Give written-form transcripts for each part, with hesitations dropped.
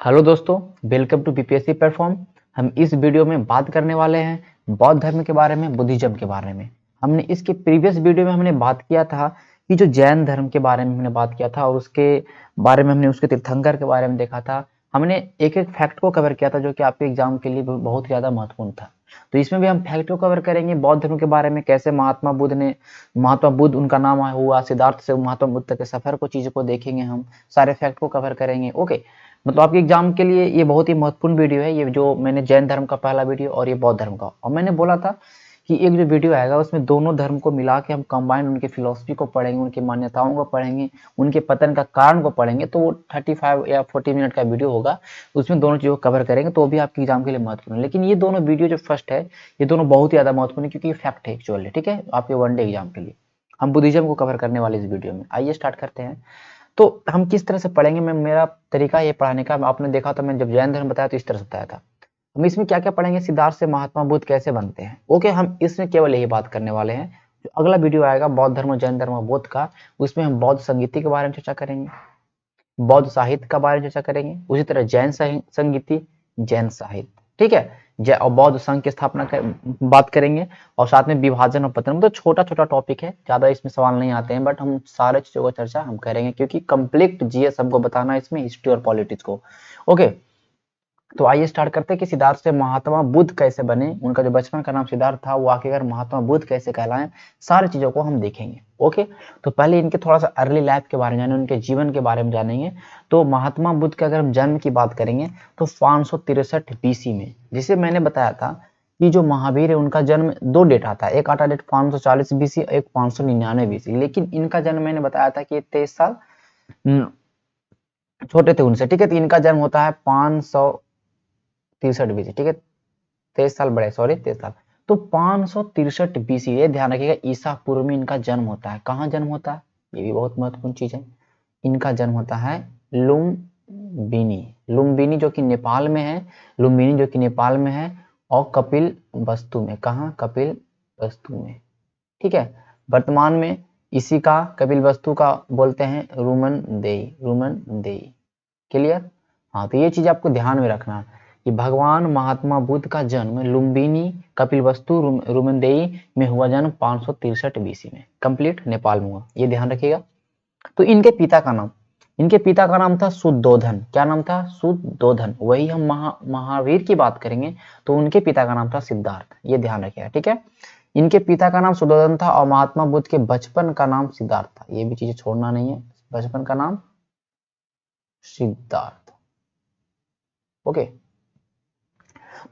Hello दोस्तों, welcome to BPSC platform. हम इस वीडियो में बात करने वाले हैं बौद्ध धर्म के बारे में, बुद्धिज्म के बारे में। हमने इसके प्रीवियस वीडियो में हमने बात किया था कि जो जैन धर्म के बारे में हमने बात किया था और उसके बारे में हमने उसके तीर्थंकर के बारे में देखा था। हमने एक एक फैक्ट को कवर किया था जो कि आपके एग्जाम के लिए बहुत ज़्यादा महत्वपूर्ण था। तो इसमें भी हम फैक्ट को कवर करेंगे बौद्ध धर्म के बारे में, कैसे महात्मा बुद्ध उनका नाम हुआ, सिद्धार्थ से महात्मा बुद्ध तक के सफर को, चीज़ों को देखेंगे हम, सारे फैक्ट को कवर करेंगे। ओके, मतलब आपके एग्जाम के लिए ये बहुत ही महत्वपूर्ण वीडियो है। ये जो मैंने जैन धर्म का पहला वीडियो और ये बौद्ध धर्म का, और मैंने बोला था कि एक जो वीडियो आएगा उसमें दोनों धर्म को मिला के हम कंबाइन उनकी फिलोसफी को पढ़ेंगे, उनकी मान्यताओं को पढ़ेंगे, उनके पतन का कारण को पढ़ेंगे। तो वो 35 या 40 मिनट का वीडियो होगा, उसमें दोनों चीज़ों को कवर करेंगे, तो भी आपके एग्जाम के लिए महत्वपूर्ण है। लेकिन ये दोनों वीडियो जो फर्स्ट है, ये दोनों बहुत ही ज़्यादा महत्वपूर्ण है क्योंकि ये फैक्ट है एक्चुअली। ठीक है, आपके वनडे एग्जाम के लिए हम बुद्धिज्म को कवर करने वाले इस वीडियो में। आइए स्टार्ट करते हैं। तो हम किस तरह से पढ़ेंगे, मैं मेरा तरीका ये पढ़ाने का, आपने देखा था मैं जब जैन धर्म बताया तो इस तरह से बताया था। हम इसमें क्या क्या पढ़ेंगे, सिद्धार्थ से महात्मा बुद्ध कैसे बनते हैं। ओके, हम इसमें केवल यही बात करने वाले हैं। जो अगला वीडियो आएगा बौद्ध धर्म, जैन धर्म और बौद्ध का, उसमें हम बौद्ध संगीति के बारे में चर्चा करेंगे, बौद्ध साहित्य का बारे में चर्चा करेंगे, उसी तरह जैन संगीति, जैन साहित्य। ठीक है, जय और बौद्ध संघ की स्थापना बात करेंगे, और साथ में विभाजन और पतन। मतलब छोटा छोटा टॉपिक है, ज्यादा इसमें सवाल नहीं आते हैं, बट हम सारे चीजों को चर्चा हम करेंगे क्योंकि कंप्लीट जीएस हमको बताना है इसमें, हिस्ट्री और पॉलिटिक्स को। ओके, तो आइए स्टार्ट करते हैं कि सिद्धार्थ से महात्मा बुद्ध कैसे बने, उनका जो बचपन का नाम सिद्धार्थ था वो आखिरकार महात्मा बुद्ध कैसे कहलाएं, सारी चीजों को हम देखेंगे। ओके, तो पहले इनके थोड़ा सा अर्ली लाइफ के बारे में जानेंगे, उनके जीवन के बारे में जानेंगे। तो महात्मा बुद्ध के अगर हम जन्म की बात करेंगे तो 563 बीसी में, जिसे मैंने बताया था कि जो महावीर है उनका जन्म दो डेट आता है, एक आता डेट 540 बीसी, एक 599 बीसी। लेकिन इनका जन्म मैंने बताया था कि 23 साल छोटे थे उनसे। ठीक है, तो इनका जन्म होता है 563 बीसी। ठीक है, 23 साल बड़े, सॉरी 23 साल। तो 563 बीसी, ये ध्यान रखिएगा, ईसा पूर्व में इनका जन्म होता है। कहाँ जन्म होता है, ये भी बहुत महत्वपूर्ण चीज है। इनका जन्म होता है लुम्बिनी, लुम्बिनी जो कि नेपाल में है, लुम्बिनी जो कि नेपाल में है, और कपिल वस्तु में। कहाँ, कपिल वस्तु में। ठीक है, वर्तमान में इसी का, कपिल वस्तु का बोलते हैं रूमन देई, रूमन देई। क्लियर। हाँ, तो ये चीज आपको ध्यान में रखना है कि भगवान महात्मा बुद्ध का जन्म लुम्बिनी कपिलवस्तु रुमनदेई में हुआ, जन्म 563 बीसी में, कंप्लीट नेपाल में हुआ, ये ध्यान रखिएगा। तो इनके पिता का नाम था शुद्धोधन। क्या नाम था, शुद्धोधन। वही हम महावीर की बात करेंगे तो उनके पिता का नाम था सिद्धार्थ, ये ध्यान रखिएगा। ठीक है, इनके पिता का नाम शुद्धोधन था और महात्मा बुद्ध के बचपन का नाम सिद्धार्थ था, ये भी चीजें छोड़ना नहीं है, बचपन का नाम सिद्धार्थ। ओके,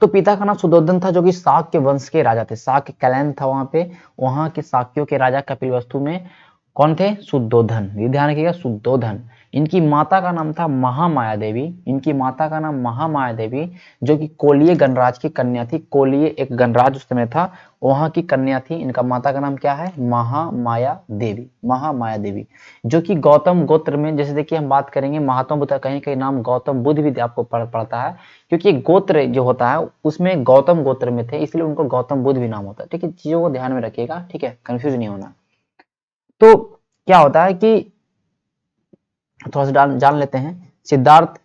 तो पिता का नाम शुद्धोधन था जो कि शाक्य वंश के राजा थे, शाक्य कैलन था वहां पे, वहां के शाक्यों के राजा कपिलवस्तु में कौन थे, शुद्धोधन। ये ध्यान रखिएगा, शुद्धोधन। इनकी माता का नाम था महामाया देवी, इनकी माता का नाम महामाया देवी, जो कि कोलीय गणराज की कन्या थी। कोलीय एक गणराज उस समय था, वहां की कन्या थी। इनका माता का नाम क्या है, महामाया देवी, महामाया देवी, जो कि गौतम गोत्र में, जैसे देखिए हम बात करेंगे महात्मा बुद्ध का कहीं कहीं नाम गौतम बुद्ध भी आपको पड़ता है, क्योंकि गोत्र जो होता है उसमें गौतम गोत्र में थे, इसलिए उनको गौतम बुद्ध भी नाम होता है। ठीक है, चीजों को ध्यान में रखिएगा, ठीक है, कंफ्यूज नहीं होना। तो क्या होता है कि थोड़ा सा जान लेते हैं। सिद्धार्थ,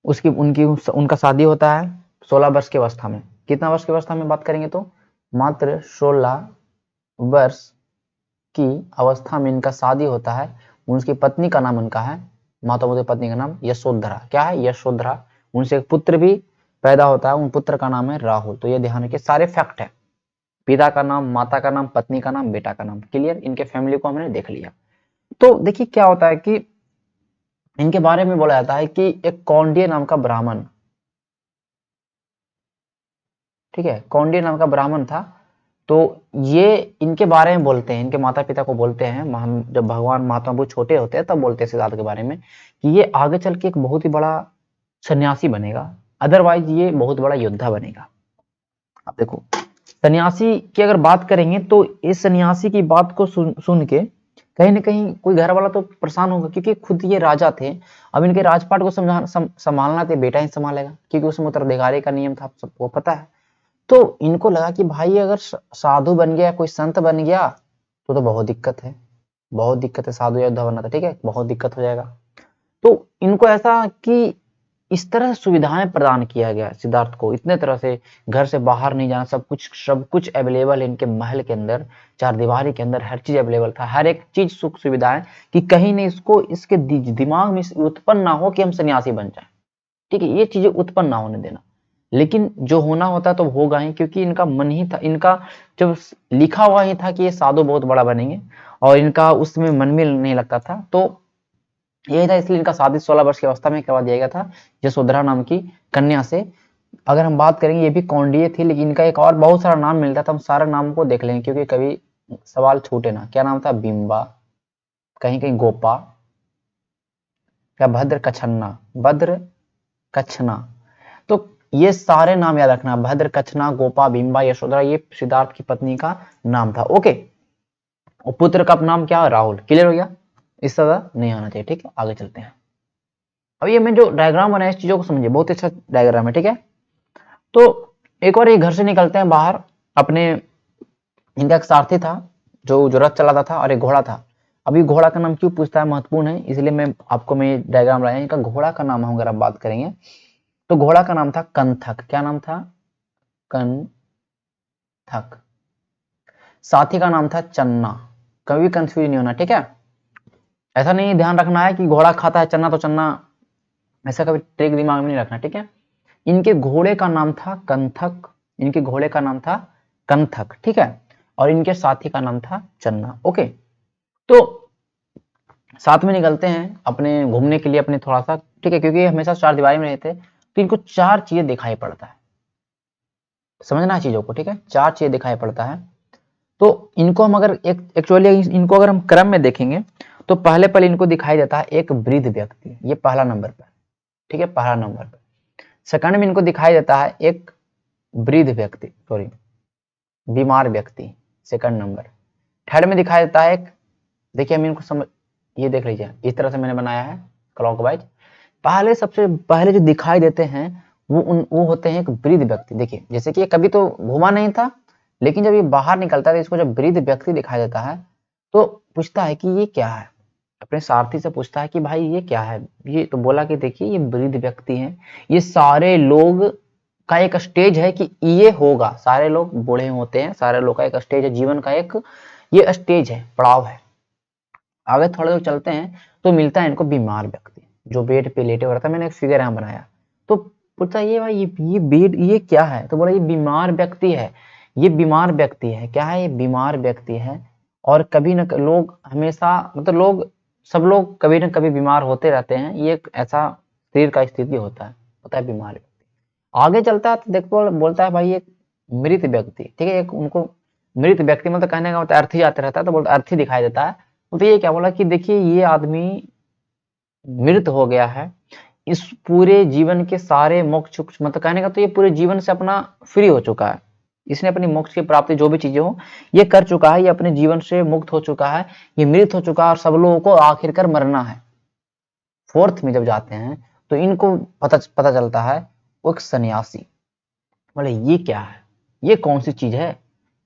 उसकी उनकी उनका शादी होता है 16 वर्ष की अवस्था में। कितना वर्ष की अवस्था में बात करेंगे तो मात्र 16 वर्ष की अवस्था में इनका शादी होता है। उनकी पत्नी का नाम उनका है, माता बुद्ध की पत्नी का नाम यशोधरा। क्या है, यशोधरा। उनसे एक पुत्र भी पैदा होता है, उन पुत्र का नाम है राहुल। तो ये ध्यान रखिए, सारे फैक्ट है, पिता का नाम, माता का नाम, पत्नी का नाम, बेटा का नाम। क्लियर, इनके फैमिली को हमने देख लिया। तो देखिए क्या होता है कि इनके बारे में बोला जाता है कि एक कौंडिय नाम का ब्राह्मण, ठीक है, कौंडिय नाम का ब्राह्मण था। तो ये इनके बारे में बोलते हैं, इनके माता पिता को बोलते हैं, जब भगवान महात्मा बुद्ध छोटे होते हैं तब बोलते हैं सिद्धार्थ के बारे में कि ये आगे चल के एक बहुत ही बड़ा सन्यासी बनेगा, अदरवाइज ये बहुत बड़ा योद्धा बनेगा। अब देखो, सन्यासी की अगर बात करेंगे तो इस सन्यासी की बात को सुन के कहीं ना कहीं कोई घर वाला तो परेशान होगा, क्योंकि खुद ये राजा थे। अब इनके राजपाट को संभालना तो बेटा ही संभालेगा, क्योंकि उसमें उत्तराधिकारी का नियम था, सबको पता है। तो इनको लगा कि भाई अगर साधु बन गया, कोई संत बन गया तो बहुत दिक्कत है, बहुत दिक्कत है, साधु योद्धा बनना था, ठीक है, बहुत दिक्कत हो जाएगा। तो इनको ऐसा कि इस तरह से सुविधाएं प्रदान किया गया सिद्धार्थ को, इतने तरह से घर से बाहर नहीं जाना, सब कुछ अवेलेबल है इनके महल के अंदर, चारदीवारी के अंदर हर चीज अवेलेबल था, हर एक चीज सुख सुविधाएं कि कहीं नहीं इसको इसके दिमाग में उत्पन्न ना हो कि हम सन्यासी बन जाए। ठीक है, ये चीजें उत्पन्न ना होने देना, लेकिन जो होना होता तो होगा ही, क्योंकि इनका मन ही था, इनका जब लिखा हुआ ही था कि ये साधु बहुत बड़ा बनेंगे और इनका उसमें मन में नहीं लगता था, तो यही था, इसलिए इनका शादी 16 वर्ष की अवस्था में करवा दिया गया था यशोधरा नाम की कन्या से। अगर हम बात करेंगे, ये भी कौंडिन्य थी, लेकिन इनका एक और बहुत सारा नाम मिलता था, हम सारा नाम को देख लेंगे क्योंकि कभी सवाल छूटे ना। क्या नाम था? बिंबा, कहीं कहीं गोपा, क्या भद्र कछन्ना, भद्र कच्छना। तो ये सारे नाम याद रखना, भद्र कच्छना, गोपा, बिंबा, यशोधरा, ये सिद्धार्थ की पत्नी का नाम था। ओके, और पुत्र का नाम क्या? राहुल। क्लियर हो गया? इस तरह नहीं आना चाहिए। ठीक है, आगे चलते हैं। अब ये मैं जो डायग्राम बनाया, इस चीजों को समझिए, बहुत अच्छा डायग्राम है। ठीक है, तो एक और ये घर से निकलते हैं बाहर, अपने इनका एक सारथी था जो रथ चलाता था और एक घोड़ा था। अभी घोड़ा का नाम क्यों पूछता है, महत्वपूर्ण है, इसलिए मैं आपको मैं डायग्राम लाया। इनका घोड़ा का नाम हम अगर आप बात करेंगे तो घोड़ा का नाम था कंथक। क्या नाम था? कंथक। साथी का नाम था चन्ना। कभी कंफ्यूज नहीं होना, ठीक है? ऐसा नहीं ध्यान रखना है कि घोड़ा खाता है चन्ना तो चन्ना, ऐसा कभी ट्रिक दिमाग में नहीं रखना। ठीक है, इनके घोड़े का नाम था कंथक, इनके घोड़े का नाम था कंथक। ठीक है, और इनके साथी का नाम था चन्ना। ओके, तो साथ में निकलते हैं अपने घूमने के लिए, अपने थोड़ा सा। ठीक है, क्योंकि हमेशा चारदीवारी में रहते तो इनको चार चीजें दिखाई पड़ता है, समझना है चीजों को। ठीक है, चार चीजें दिखाई पड़ता है। तो इनको हम अगर एक्चुअली इनको अगर हम क्रम में देखेंगे तो पहले पहले इनको दिखाई देता है एक वृद्ध व्यक्ति, ये पहला नंबर पर। ठीक है, पहला नंबर पर। सेकंड में इनको दिखाई देता है एक वृद्ध व्यक्ति, सॉरी बीमार व्यक्ति, सेकंड नंबर। थर्ड में दिखाई देता है एक, देखिए हम इनको समझ, ये देख लीजिए इस तरह से मैंने बनाया है क्लॉकवाइज। पहले सबसे पहले जो दिखाई देते हैं वो होते हैं एक वृद्ध व्यक्ति। देखिए जैसे कि ये कभी तो घुमा नहीं था, लेकिन जब ये बाहर निकलता है तो इसको जब वृद्ध व्यक्ति दिखाई देता है तो पूछता है कि ये क्या है, अपने सारथी से पूछता है कि भाई ये क्या है। ये तो बोला कि देखिए ये वृद्ध व्यक्ति है, ये सारे लोग का एक स्टेज है कि ये होगा, सारे लोग बूढ़े होते हैं, सारे लोग का एक स्टेज है, जीवन का एक ये स्टेज है, पड़ाव है। आगे थोड़ा दूर चलते हैं तो मिलता है इनको बीमार व्यक्ति जो बेड पे लेटे हुआ रहता है। मैंने एक फिगर यहाँ बनाया, तो पूछता है ये भाई ये बेड ये क्या है, तो बोला ये बीमार व्यक्ति है, ये बीमार व्यक्ति है। क्या है? ये बीमार व्यक्ति है। और कभी न लोग हमेशा, मतलब लोग सब लोग कभी न कभी बीमार होते रहते हैं, ये एक ऐसा शरीर का स्थिति होता है बीमार व्यक्ति। आगे चलता है तो देखो बोलता है भाई एक मृत व्यक्ति। ठीक है, एक उनको मृत व्यक्ति मतलब कहने का मतलब अर्थी आते रहता है, तो बोलता अर्थी दिखाई देता है। तो ये क्या बोला कि देखिए ये आदमी मृत हो गया है, इस पूरे जीवन के सारे मोक्ष, मतलब कहने का तो ये पूरे जीवन से अपना फ्री हो चुका है, इसने अपनी मोक्ष की प्राप्ति जो भी चीजें हो ये कर चुका है, ये अपने जीवन से मुक्त हो चुका है, ये मृत हो चुका है और सब लोगों को आखिरकार मरना है। फोर्थ में जब जाते हैं तो इनको पता चलता है वो एक सन्यासी। बोले ये क्या है, ये कौन सी चीज है?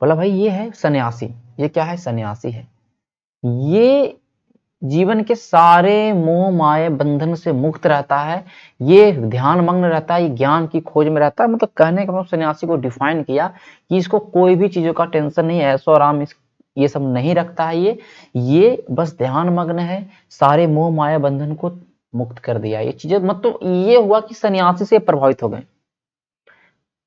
बोला भाई ये है सन्यासी। ये क्या है? सन्यासी है। ये जीवन के सारे मोह माया बंधन से मुक्त रहता है, ये ध्यान मग्न रहता है, ये ज्ञान की खोज में रहता है। मतलब कहने का मतलब सन्यासी को डिफाइन किया कि इसको कोई भी चीजों का टेंशन नहीं, ऐशो आराम ये सब नहीं रखता है, ये बस ध्यान मग्न है, सारे मोह माया बंधन को मुक्त कर दिया। ये चीजें मतलब ये हुआ कि सन्यासी से प्रभावित हो गए,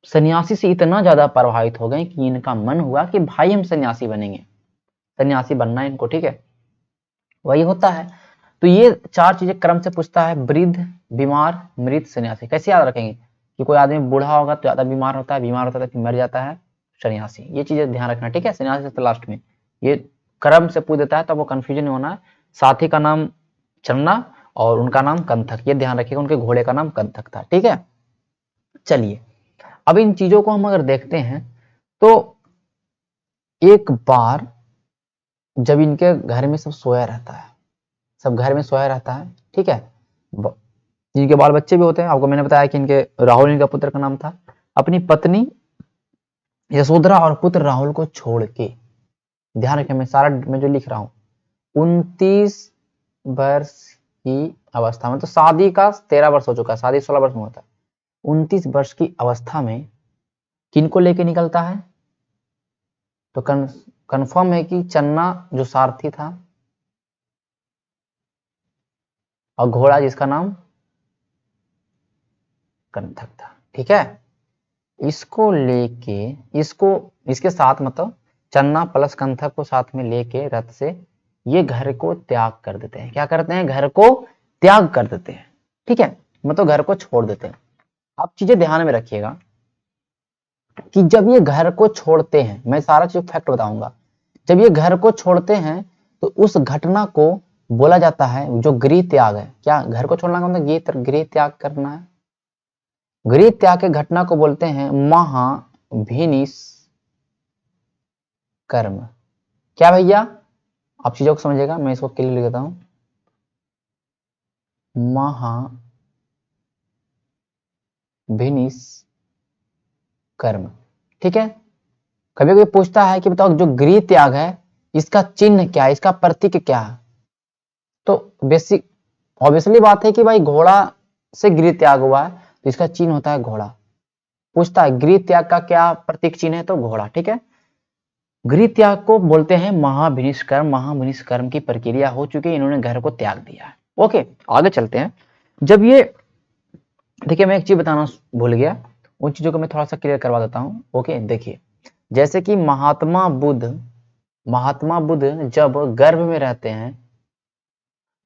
सन्यासी से इतना ज्यादा प्रभावित हो गए कि इनका मन हुआ कि भाई हम सन्यासी बनेंगे, सन्यासी बनना है इनको। ठीक है, वही होता है। तो ये चार चीजें क्रम से पूछता है, वृद्ध, बीमार, मृत, सन्यासी। कैसे याद रखेंगे कि कोई आदमी बूढ़ा होगा तो ज्यादा बीमार होता है, बीमार होता है तो फिर मर जाता है, सन्यासी। ये चीजें ध्यान रखना। ठीक है, सन्यासी से लास्ट में ये क्रम से पूछ देता है, तो वो कंफ्यूजन नहीं होना है। साथी का नाम चन्ना और उनका नाम कंथक, ये ध्यान रखिएगा, उनके घोड़े का नाम कंथक था। ठीक है, चलिए अब इन चीजों को हम अगर देखते हैं तो एक बार जब इनके घर में सब सोया रहता है, सब घर में सोया रहता है। ठीक है, जिनके बाल बच्चे भी होते हैं, आपको मैंने बताया कि इनके राहुल इनका पुत्र का नाम था, अपनी पत्नी यशोधरा और पुत्र राहुल को छोड़ के, ध्यान रखें मैं सारा मैं जो लिख रहा हूं, 29 वर्ष की अवस्था में, तो शादी का 13 वर्ष हो चुका है, शादी 16 वर्ष में होता है, 29 वर्ष की अवस्था में किनको लेके निकलता है? तो कंफर्म है कि चन्ना जो सारथी था और घोड़ा जिसका नाम कंथक था, ठीक है। इसको लेके इसके साथ मतलब चन्ना प्लस कंथक को साथ में लेके रथ से ये घर को त्याग कर देते हैं। क्या करते हैं? घर को त्याग कर देते हैं, ठीक है, मतलब घर को छोड़ देते हैं। आप चीजें ध्यान में रखिएगा कि जब ये घर को छोड़ते हैं, मैं सारा चीज फैक्ट बताऊंगा, जब ये घर को छोड़ते हैं तो उस घटना को बोला जाता है जो गृह त्याग है। क्या घर को छोड़ना का मतलब? ये गृह त्याग करना है। गृह त्याग के घटना को बोलते हैं महाभिनिष् कर्म। क्या भैया? आप चीजों को समझिएगा, मैं इसको क्लियर लिख देता हूं। महाभिनिष् कर्म, ठीक है। कभी कभी पूछता है कि बताओ जो गृह त्याग है इसका चिन्ह क्या है, इसका प्रतीक क्या है? तो बेसिक ऑब्वियसली बात है कि भाई घोड़ा से गृह त्याग हुआ है तो इसका चिन्ह होता है घोड़ा। पूछता है गृह त्याग का क्या प्रतीक चिन्ह है, तो घोड़ा, ठीक है। गृह त्याग को बोलते हैं महाभिनिष् कर्म। महाभिनिष् कर्म की प्रक्रिया हो चुकी है, इन्होंने घर को त्याग दिया है। ओके, आगे चलते हैं। जब ये देखिए, मैं एक चीज बताना भूल गया, उन चीजों को मैं थोड़ा सा क्लियर करवा देता हूं। ओके, देखिए, जैसे कि महात्मा बुद्ध जब गर्भ में रहते हैं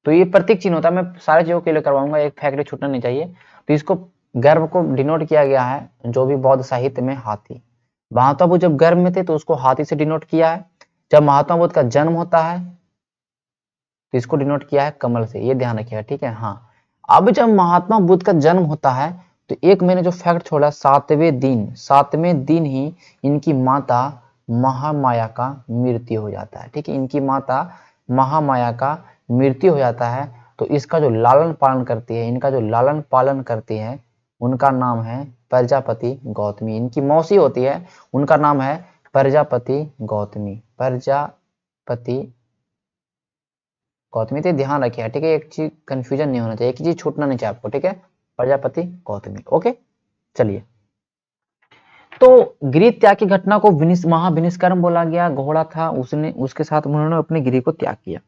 तो ये प्रतीक चिन्ह होता है। मैं सारे चीजों के लिए करवाऊंगा, एक फैक्ट छूटना नहीं चाहिए। तो इसको गर्भ को डिनोट किया गया है जो भी बौद्ध साहित्य में हाथी। महात्मा बुद्ध जब गर्भ में थे तो उसको हाथी से डिनोट किया है। जब महात्मा बुद्ध का जन्म होता है तो इसको डिनोट किया है कमल से, ये ध्यान रखिएगा, ठीक है। हाँ, अब जब महात्मा बुद्ध का जन्म होता है तो एक मैंने जो फैक्ट छोड़ा, 7वें दिन ही इनकी माता महामाया का मृत्यु हो जाता है, ठीक है। इनकी माता महामाया का मृत्यु हो जाता है तो इसका जो लालन पालन करती है, इनका जो लालन पालन करती है, उनका नाम है प्रजापति गौतमी। इनकी मौसी होती है, उनका नाम है प्रजापति गौतमी। प्रजापति गौतमी, तो ध्यान रखिए, ठीक है। एक चीज कंफ्यूजन नहीं होना चाहिए, एक चीज छूटना नहीं चाहिए आपको, ठीक है। प्रजापति गौतमी, ओके। चलिए, तो गृह त्याग की घटना को महाविनिष् कर्म बोला गया। घोड़ा था, उसके साथ उन्होंने अपने गृह को त्याग किया।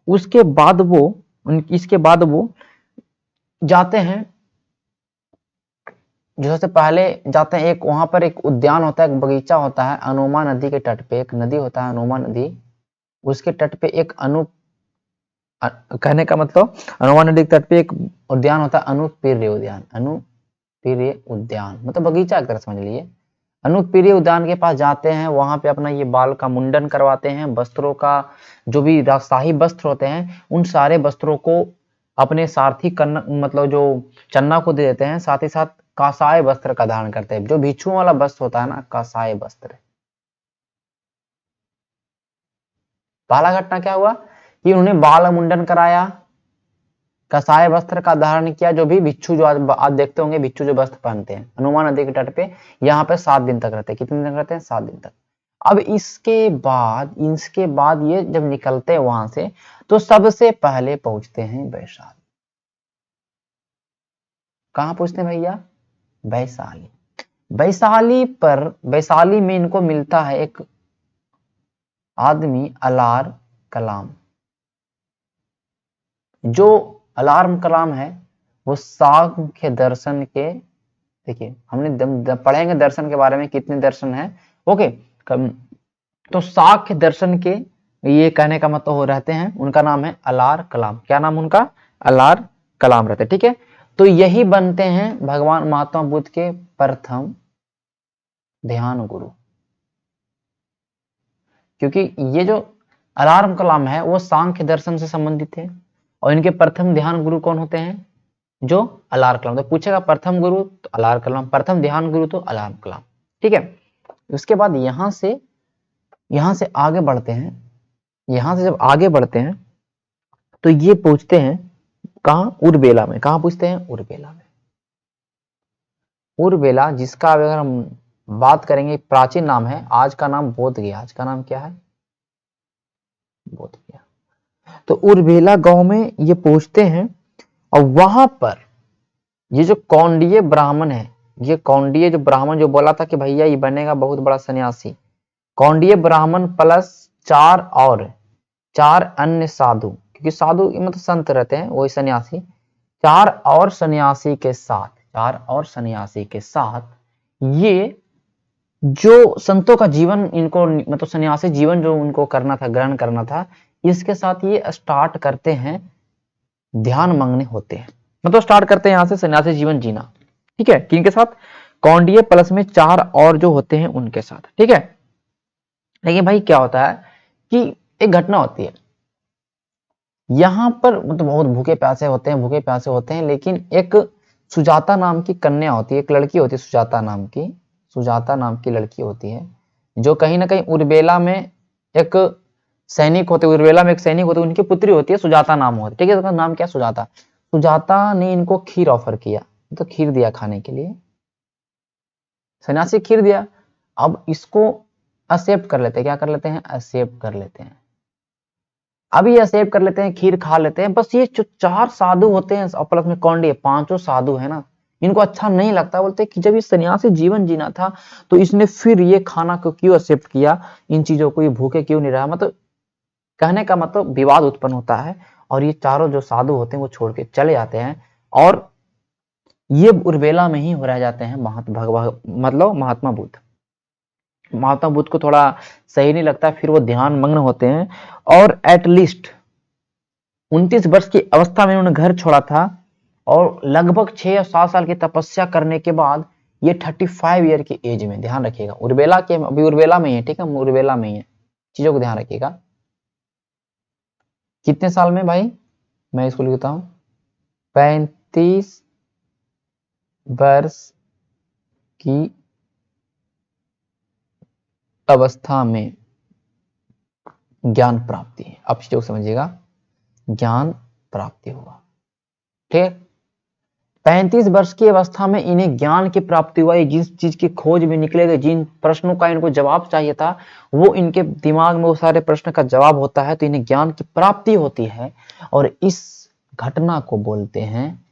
इसके बाद वो जाते हैं, जो सबसे पहले जाते हैं, एक वहां पर एक उद्यान होता है, एक बगीचा होता है अनोमा नदी के तट पे। एक नदी होता है अनोमा नदी, उसके तट पे एक कहने का मतलब अनोमा नदी के तट पे एक उद्यान होता है, अनुपीर्य उद्यान मतलब बगीचा की तरह समझ लीजिए। अनुपीर्य उद्यान के पास जाते हैं, वहां पे अपना ये बाल का मुंडन करवाते हैं। वस्त्रों का जो भी शाही वस्त्र होते हैं उन सारे वस्त्रों को अपने सारथी मतलब जो चन्ना को दे देते हैं। साथ ही साथ कासाय वस्त्र का धारण करते हैं, जो भिक्षुओं वाला वस्त्र होता है ना, कासाय वस्त्र। पहला घटना क्या हुआ कि उन्होंने बाल मुंडन कराया, कसाय वस्त्र का धारण किया। जो भी भिक्षु, जो आज देखते होंगे भिक्षु जो वस्त्र पहनते हैं हनुमान नदी के तट पे, यहाँ पे 7 दिन तक रहते हैं। कितने दिन रहते हैं? 7 दिन तक। अब इसके बाद ये जब निकलते हैं वहां से तो सबसे पहले पहुंचते हैं वैशाली। कहाँ पहुंचते हैं भैया? वैशाली। वैशाली में इनको मिलता है एक आदमी, अलार कलाम। जो अलार्म कलाम है वो सांख्य दर्शन के, देखिए हमने पढ़ेंगे दर्शन के बारे में, कितने दर्शन है, ओके। तो सांख्य दर्शन के ये कहने का मतलब हो रहते हैं, उनका नाम है अलार कलाम। क्या नाम उनका? अलार कलाम रहते, ठीक है। तो यही बनते हैं भगवान महात्मा बुद्ध के प्रथम ध्यान गुरु, क्योंकि ये जो अलार्म कलाम है वो सांख्य दर्शन से संबंधित है और इनके प्रथम ध्यान गुरु कौन होते हैं? जो अलार कलाम। तो पूछेगा प्रथम गुरु तो अलार कलाम, प्रथम ध्यान गुरु तो अलार कलाम, ठीक है। उसके बाद यहां से आगे बढ़ते हैं। यहां से जब आगे बढ़ते हैं तो ये पूछते हैं कहां? उर्बेला में। कहां पूछते हैं? उर्बेला में। उर्बेला, जिसका अगर हम बात करेंगे प्राचीन नाम है, आज का नाम बोध गया। आज का नाम क्या है? बोध गया। तो उर्वेला गांव में ये पहुंचते हैं और वहां पर ये जो कौंडिय ब्राह्मण है, ये कौंडिय जो ब्राह्मण जो बोला था कि भैया ये बनेगा बहुत बड़ा सन्यासी, कौंडिय ब्राह्मण प्लस चार अन्य साधु, क्योंकि साधु मतलब संत रहते हैं वही सन्यासी, चार और सन्यासी के साथ ये जो संतों का जीवन इनको मतलब सन्यासी जीवन जो उनको करना था, ग्रहण करना था, इसके साथ ये स्टार्ट करते हैं, ध्यान मग्न होते हैं, मतलब स्टार्ट करते हैं यहां से सन्यासी जीवन जीना। ठीक है, किनके साथ? कौंडिय प्लस में चार और जो होते हैं उनके साथ। ठीक है, लेकिन भाई क्या होता है कि एक घटना होती है यहां पर, मतलब बहुत भूखे प्यासे होते हैं, लेकिन एक सुजाता नाम की कन्या होती है, एक लड़की होती है सुजाता नाम की लड़की होती है, जो कहीं ना कहीं उर्वेला में एक सैनिक होते, उनकी पुत्री होती है, सुजाता नाम होती है। ठीक है, उसका नाम क्या? सुजाता ने इनको खीर ऑफर किया, तो खीर दिया खाने के लिए, सन्यासी खीर दिया। अब इसको एक्सेप्ट कर लेते हैं, क्या कर लेते हैं? एक्सेप्ट कर लेते हैं। अब ये एक्सेप्ट कर लेते हैं, खीर खा लेते हैं। बस ये जो चार साधु होते हैं और प्लस में कौंडिय, पांचों साधु है ना, इनको अच्छा नहीं लगता, बोलते कि जब ये सन्यासी जीवन जीना था तो इसने फिर ये खाना को क्यों एक्सेप्ट किया, इन चीजों को, ये भूखे क्यों नहीं रहा, मतलब कहने का मतलब विवाद उत्पन्न होता है और ये चारों जो साधु होते हैं वो छोड़ के चले जाते हैं और ये उर्वेला में ही हो रह जाते हैं महात्मा बुद्ध को थोड़ा सही नहीं लगता, फिर वो ध्यान मग्न होते हैं और एटलीस्ट 29 वर्ष की अवस्था में उन्होंने घर छोड़ा था और लगभग 6 या 7 साल की तपस्या करने के बाद ये 35 ईयर की एज में, ध्यान रखिएगा उर्वेला के, अभी उर्वेला में ही है, ठीक है, उर्वेला में ही है, चीजों को ध्यान रखिएगा। कितने साल में भाई? मैं इसको लिखता हूं 35 वर्ष की अवस्था में ज्ञान प्राप्ति है। अब चीजों को समझिएगा, ज्ञान प्राप्ति हुआ, ठीक। 35 वर्ष की अवस्था में इन्हें ज्ञान की प्राप्ति हुआ। जिस चीज की खोज में निकले गए, जिन प्रश्नों का इनको जवाब चाहिए था, वो इनके दिमाग में वो सारे प्रश्न का जवाब होता है, तो इन्हें ज्ञान की प्राप्ति होती है। और इस घटना को बोलते हैं,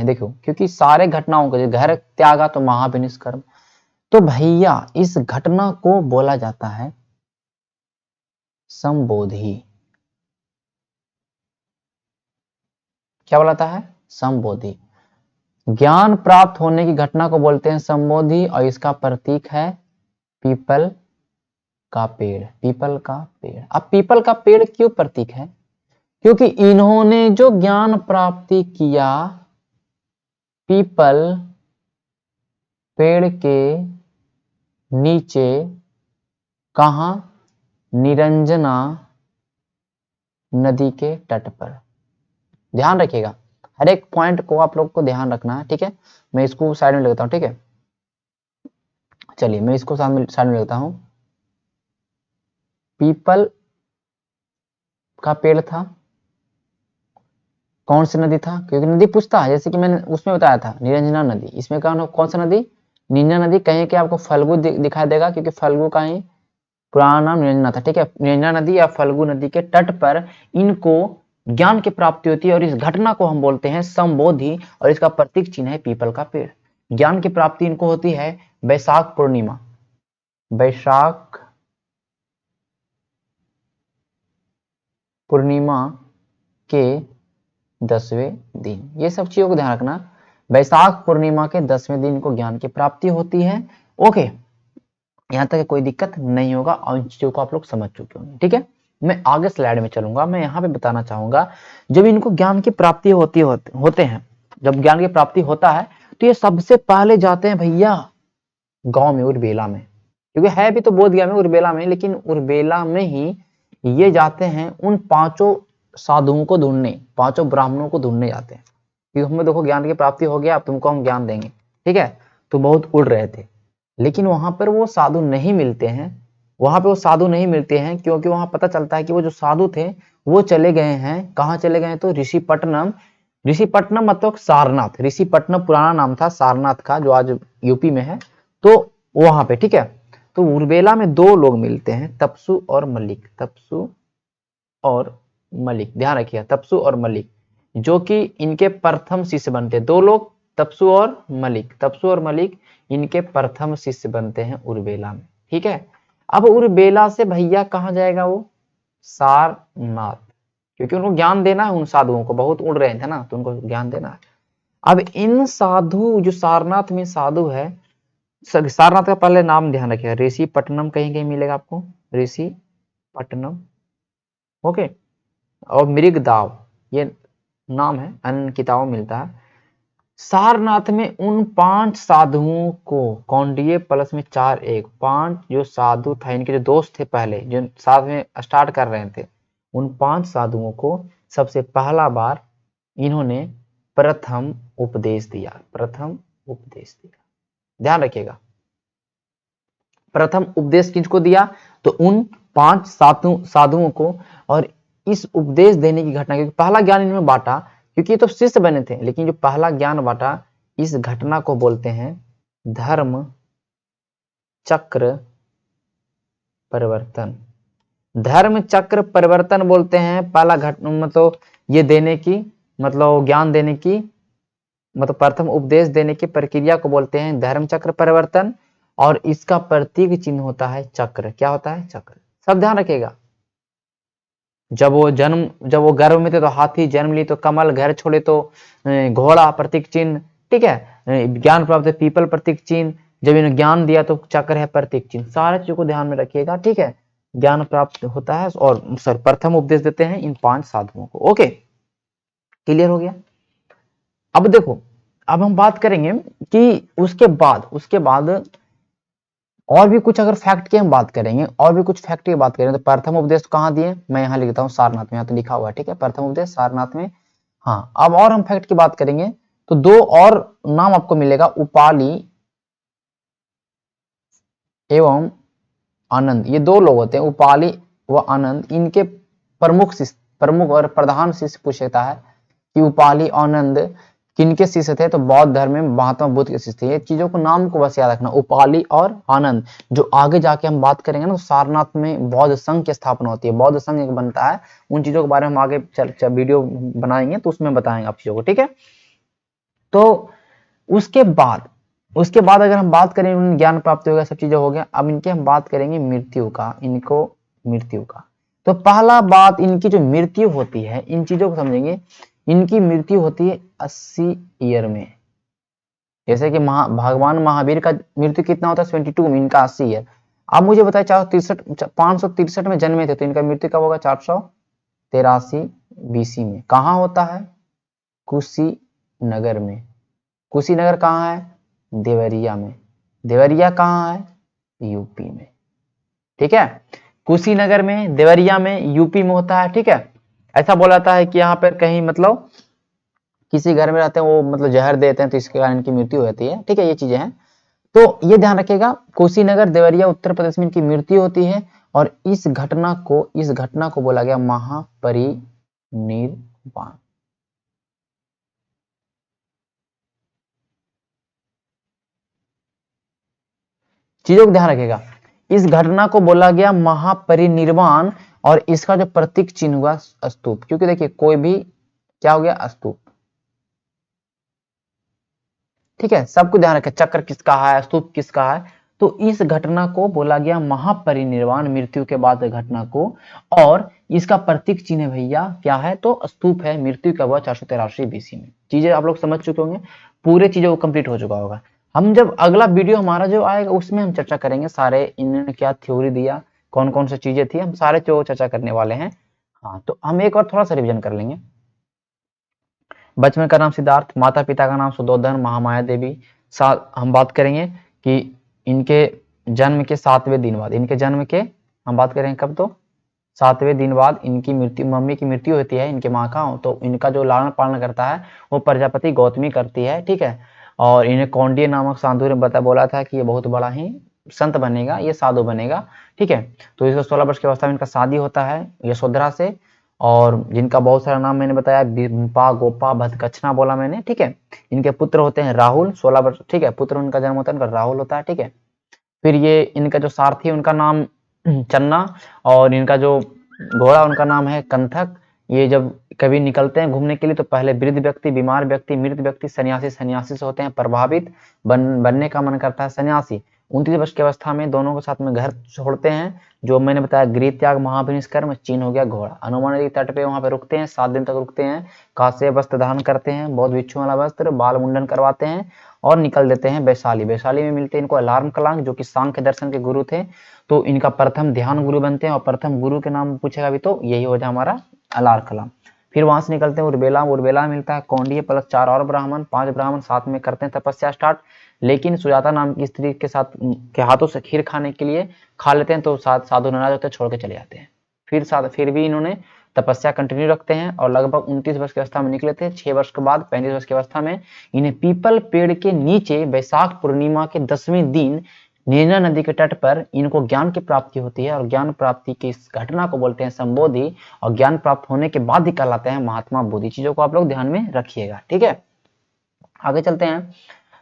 देखो, क्योंकि सारे घटनाओं को, घर त्यागा तो महाविनिष्कर्म, तो भैया इस घटना को बोला जाता है संबोधि। क्या बोलाता है? संबोधि। ज्ञान प्राप्त होने की घटना को बोलते हैं संबोधि और इसका प्रतीक है पीपल का पेड़। अब पीपल का पेड़ क्यों प्रतीक है? क्योंकि इन्होंने जो ज्ञान प्राप्ति किया पीपल पेड़ के नीचे, कहां? निरंजना नदी के तट पर। ध्यान रखिएगा, हर एक पॉइंट को आप लोग को ध्यान रखना है, ठीक है। मैं इसको साइड में लगता हूं, ठीक है, चलिए मैं इसको साइड में लगता हूं। पीपल का पेड़ था, कौन सी नदी था? क्योंकि नदी पूछता है, जैसे कि मैंने उसमें बताया था निरंजना नदी, इसमें कौन सा नदी? निरंजना नदी। कहीं के आपको फल्गु दिखाई देगा, क्योंकि फल्गु का ही पुराना नाम निरंजना था, ठीक है। निरंजना नदी या फल्गु नदी के तट पर इनको ज्ञान की प्राप्ति होती है और इस घटना को हम बोलते हैं संबोधि और इसका प्रतीक चिन्ह है पीपल का पेड़। ज्ञान की प्राप्ति इनको होती है वैशाख पूर्णिमा के 10वें दिन। ये सब चीजों को ध्यान रखना, वैशाख पूर्णिमा के 10वें दिन को ज्ञान की प्राप्ति होती है। ओके, यहां तक कोई दिक्कत नहीं होगा और इन चीजों को आप लोग समझ चुके होंगे, ठीक है। मैं आगे स्लाइड में चलूंगा, मैं यहाँ पे बताना चाहूंगा, जब इनको ज्ञान की प्राप्ति होते हैं, जब ज्ञान की प्राप्ति होता है तो ये सबसे पहले जाते हैं भैया गांव में, उर्वेला में, क्योंकि है भी तो बोधगया में, उर्वेला में, लेकिन उर्वेला में ही ये जाते हैं उन पांचों साधुओं को ढूंढने, पांचों ब्राह्मणों को ढूंढने जाते हैं, क्योंकि हमें देखो ज्ञान की प्राप्ति हो गया, अब तुमको हम ज्ञान देंगे, ठीक है। तो बहुत उड़ रहे थे, लेकिन वहां पर वो साधु नहीं मिलते हैं, क्योंकि वहां पता चलता है कि वो जो साधु थे वो चले गए हैं, कहाँ चले गए? तो ऋषिपट्टनम मतलब सारनाथ, ऋषिपट्टनम पुराना नाम था सारनाथ का, जो आज यूपी में है, तो वहां पे, ठीक है। तो उर्वेला में दो लोग मिलते हैं, तपसु और मलिक। और मलिक, ध्यान रखिएगा, तपसु और मलिक, जो कि इनके प्रथम शिष्य बनते हैं। दो लोग, तपसु और मलिक, तपसु और मलिक इनके प्रथम शिष्य बनते हैं उर्वेला में। ठीक है, अब उर्वेला से भैया कहाँ जाएगा वो? सारनाथ, क्योंकि उनको ज्ञान देना है उन साधुओं को, बहुत उड़ रहे थे ना, तो उनको ज्ञान देना है। अब इन साधु, जो सारनाथ में साधु है, सारनाथ का पहले नाम ध्यान रखिएगा, ऋषि पट्टनम कहीं कहीं मिलेगा आपको, ऋषि पट्टनम, ओके, और मृगदाव ये नाम है, अन्य किताबों में मिलता है। सारनाथ में उन 5 साधुओं को, कौंडिन्य प्लस में 4 1 5 जो साधु था, इनके जो दोस्त थे पहले, जो साथ में स्टार्ट कर रहे थे, उन 5 साधुओं को सबसे पहला बार इन्होंने प्रथम उपदेश दिया, प्रथम उपदेश दिया, ध्यान रखिएगा। प्रथम उपदेश किसको दिया? तो उन 5 साधुओं को। और इस उपदेश देने की घटना, क्योंकि पहला ज्ञान इन्होंने बांटा, क्योंकि ये तो शिष्य बने थे, लेकिन जो पहला ज्ञान बांटा, इस घटना को बोलते हैं धर्म चक्र परिवर्तन। धर्म चक्र परिवर्तन बोलते हैं पहला घटना, मतलब ये देने की, मतलब ज्ञान देने की, मतलब प्रथम उपदेश देने की प्रक्रिया को बोलते हैं धर्म चक्र परिवर्तन। और इसका प्रतीक चिन्ह होता है चक्र। क्या होता है? चक्र। सब ध्यान रखिएगा। जब वो गर्भ में थे तो हाथी, जन्म ली तो कमल, घर छोड़े तो घोड़ा, प्रतीक चिन्ह। ठीक है, ज्ञान प्राप्त पीपल, प्रतीक चिन्ह। जब इन्हें ज्ञान दिया तो चक्र है, प्रतीक चिन्ह। सारे चीजों को ध्यान में रखिएगा। ठीक है, ज्ञान प्राप्त होता है और सर प्रथम उपदेश देते हैं इन 5 साधुओं को। ओके, क्लियर हो गया। अब देखो, अब हम बात करेंगे कि उसके बाद और भी कुछ अगर फैक्ट की हम बात करेंगे, और भी कुछ फैक्ट की बात करें, तो प्रथम उपदेश कहाँ दिए? मैं यहाँ लिखता हूँ सारनाथ में, यहाँ तो लिखा हुआ है। ठीक है, प्रथम उपदेश सारनाथ में। हाँ, अब और हम फैक्ट की बात करेंगे तो 2 और नाम आपको मिलेगा, उपाली एवं आनंद। ये 2 लोग होते हैं, उपाली व आनंद। इनके प्रमुख और प्रधान शिष्य पूछता है कि उपाली आनंद किनके शिष्य थे? तो बौद्ध धर्म में महात्मा बुद्ध के शिष्य थे। ये चीजों को नाम को बस याद रखना, उपाली और आनंद। जो आगे जाके हम बात करेंगे ना, तो सारनाथ में बौद्ध संघ की स्थापना होती है, बौद्ध संघ एक बनता है। उन चीजों के बारे में हम आगे वीडियो बनाएंगे तो उसमें बताएंगे आप चीजों को। ठीक है, तो उसके बाद अगर हम बात करें, उन्हें ज्ञान प्राप्ति हो गया, सब चीजें हो गया। अब इनके हम बात करेंगे मृत्यु का, मृत्यु का। तो पहला बात, इनकी जो मृत्यु होती है, इन चीजों को समझेंगे। इनकी मृत्यु होती है 80 ईयर में। जैसे कि भगवान महावीर का मृत्यु कितना होता है? 72 में, इनका 80 ईयर। अब मुझे बताया 563 में जन्मे थे, तो इनका मृत्यु कब होगा? 483 BC में। कहाँ होता है? कुशीनगर में। कुशीनगर कहाँ है? देवरिया में। देवरिया कहाँ है? यूपी में। ठीक है, कुशीनगर में, देवरिया में, यूपी में होता है। ठीक है, ऐसा बोला जाता है कि यहाँ पर कहीं, मतलब किसी घर में रहते हैं, वो मतलब जहर देते हैं, तो इसके कारण इनकी मृत्यु हो जाती है। ठीक है, ये चीजें हैं, तो ये ध्यान रखिएगा। कुशीनगर, देवरिया, उत्तर प्रदेश में इनकी मृत्यु होती है। और इस घटना को बोला गया महापरिनिर्वाण। चीजों को ध्यान रखिएगा, इस घटना को बोला गया महापरिनिर्वाण। और इसका जो प्रतीक चिन्ह हुआ स्तूप, क्योंकि देखिए कोई भी क्या हो गया? स्तूप। ठीक है, सबको ध्यान रखें, चक्र किसका है, स्तूप किसका है। तो इस घटना को बोला गया महापरिनिर्वाण, मृत्यु के बाद घटना को। और इसका प्रतीक चिन्ह भैया क्या है? तो स्तूप है। मृत्यु का हुआ 483 BC में। चीजें आप लोग समझ चुके होंगे, पूरे चीजों को कंप्लीट हो चुका होगा। हम जब अगला वीडियो हमारा जो आएगा, उसमें हम चर्चा करेंगे सारे इन्होंने क्या थ्योरी दिया, कौन कौन सी चीजें थी, हम सारे जो चर्चा करने वाले हैं। हाँ, तो हम एक और थोड़ा सा रिविजन कर लेंगे। बचपन का नाम सिद्धार्थ, माता पिता का नाम सुदोधन, महामाया देवी। हम बात करेंगे कि इनके जन्म के 7वें दिन बाद, इनके जन्म के हम बात करेंगे कब? तो 7वें दिन बाद इनकी मृत्यु, मम्मी की मृत्यु होती है, इनके माँ का। तो इनका जो लालन पालन करता है वो प्रजापति गौतमी करती है। ठीक है, और इन्हें कौंडिन्य नामक साधु ने बोला था कि ये बहुत बड़ा ही संत बनेगा, ये साधु बनेगा। ठीक है, तो इसको 16 वर्ष की अवस्था में इनका शादी होता है यशोधरा से। और जिनका बहुत सारा नाम मैंने बताया, बिंपा, गोपा, भद्दकच्छना बोला मैंने। ठीक है, इनके पुत्र होते हैं राहुल, 16 वर्ष। ठीक है, पुत्र उनका जन्म होता है, इनका राहुल होता है। ठीक है, फिर ये इनका जो सारथी, उनका नाम चन्ना। और इनका जो घोड़ा उनका नाम है कंथक। ये जब कभी निकलते हैं घूमने के लिए तो पहले वृद्ध व्यक्ति, बीमार व्यक्ति, मृत व्यक्ति, सन्यासी से होते हैं प्रभावित, बनने का मन करता है सन्यासी। 29 वर्ष की अवस्था में दोनों के साथ में घर छोड़ते हैं। जो मैंने बताया गृह त्याग, महाभिनिष्कर्म, चिन्ह हो गया घोड़ा। अनुमान नदी तट पे वहां पे रुकते हैं, 7 दिन तक रुकते हैं। कांस्य वस्त्र धारण करते हैं, बौद्ध भिक्षु वाला वस्त्र, बाल मुंडन करवाते हैं और निकल देते हैं वैशाली। वैशाली में मिलते हैं इनको अलार्म कलांग, जो कि सांख्य दर्शन के गुरु थे। तो इनका प्रथम ध्यान गुरु बनते हैं और प्रथम गुरु के नाम पूछेगा भी तो यही हो जाए हमारा अलार कलाम। फिर वहां से निकलते हैं उर्बेला। उर्बेला में मिलता है कौंडिन्य प्लस 4 और ब्राह्मण, 5 ब्राह्मण साथ में करते हैं तपस्या स्टार्ट। लेकिन सुजाता नाम की स्त्री के साथ के हाथों से खीर खाने के लिए खा लेते हैं तो साधु नाराज होते हैं, छोड़ के चले जाते हैं। फिर भी इन्होंने तपस्या कंटिन्यू रखते हैं और लगभग 29 वर्ष की अवस्था में निकले थे। 6 वर्ष के बाद 35 वर्ष की अवस्था में इन्हें पीपल पेड़ के नीचे वैशाख पूर्णिमा के 10वें दिन नैना नदी के तट पर इनको ज्ञान की प्राप्ति होती है और ज्ञान प्राप्ति की इस घटना को बोलते हैं संबोधि। और ज्ञान प्राप्त होने के बाद ही कहलाते हैं महात्मा बोधि। चीजों को आप लोग ध्यान में रखिएगा, ठीक है। आगे चलते हैं।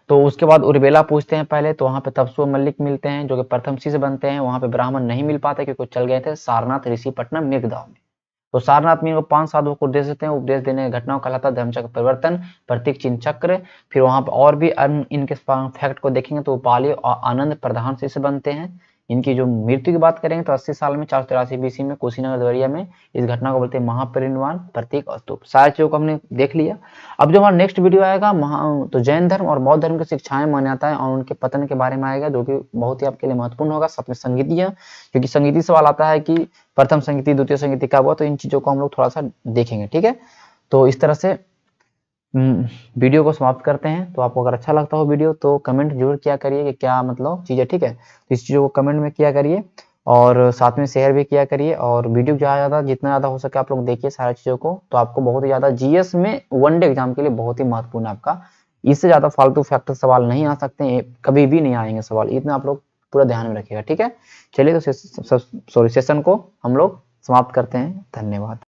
तो उसके बाद उर्बेला पूछते हैं पहले, तो वहां पे तपसु मल्लिक मिलते हैं जो कि प्रथम शिष्य बनते हैं। वहां पे ब्राह्मण नहीं मिल पाते क्योंकि चल गए थे सारनाथ ऋषिपट्टनम मृगदाव में। तो सारनाथ में 5 साधुओं को उपदेश देते हैं। उपदेश देने की घटना को कहलाता है धर्मचक्र परिवर्तन, प्रतीक चिन्ह चक्र। फिर वहां पर और भी इनके फैक्ट को देखेंगे तो उपाली और आनंद प्रधान शिष्य बनते हैं। इनकी जो मृत्यु की बात करेंगे तो 80 साल में 483 बीसी में कुशीनगर द्वारिया में इस घटना को बोलते हैं महापरिनिर्वाण, प्रतीक और स्तूप। सारी चीजों को हमने देख लिया। अब जो हमारा नेक्स्ट वीडियो आएगा तो जैन धर्म और बौद्ध धर्म की शिक्षाएं, मान्यताएं और उनके पतन के बारे में आएगा, जो कि बहुत ही आपके लिए महत्वपूर्ण होगा। साथ में संगीतीय, क्योंकि संगीतीय सवाल आता है कि प्रथम संगीति द्वितीय संगीति कब हुआ, तो इन चीजों को हम लोग थोड़ा सा देखेंगे, ठीक है। तो इस तरह से वीडियो को समाप्त करते हैं। तो आपको अगर अच्छा लगता हो वीडियो तो कमेंट जरूर किया करिए कि क्या मतलब चीज़ें, ठीक है। तो इस चीज़ों को कमेंट में किया करिए और साथ में शेयर भी किया करिए। और वीडियो ज़्यादा जितना ज़्यादा हो सके आप लोग देखिए सारी चीज़ों को, तो आपको बहुत ही ज़्यादा जीएस में वनडे एग्जाम के लिए बहुत ही महत्वपूर्ण है आपका। इससे ज़्यादा फालतू फैक्टर सवाल नहीं आ सकते हैं, कभी भी नहीं आएंगे सवाल, इतना आप लोग पूरा ध्यान में रखिएगा, ठीक है। चलिए तो सेशन को हम लोग समाप्त करते हैं। धन्यवाद।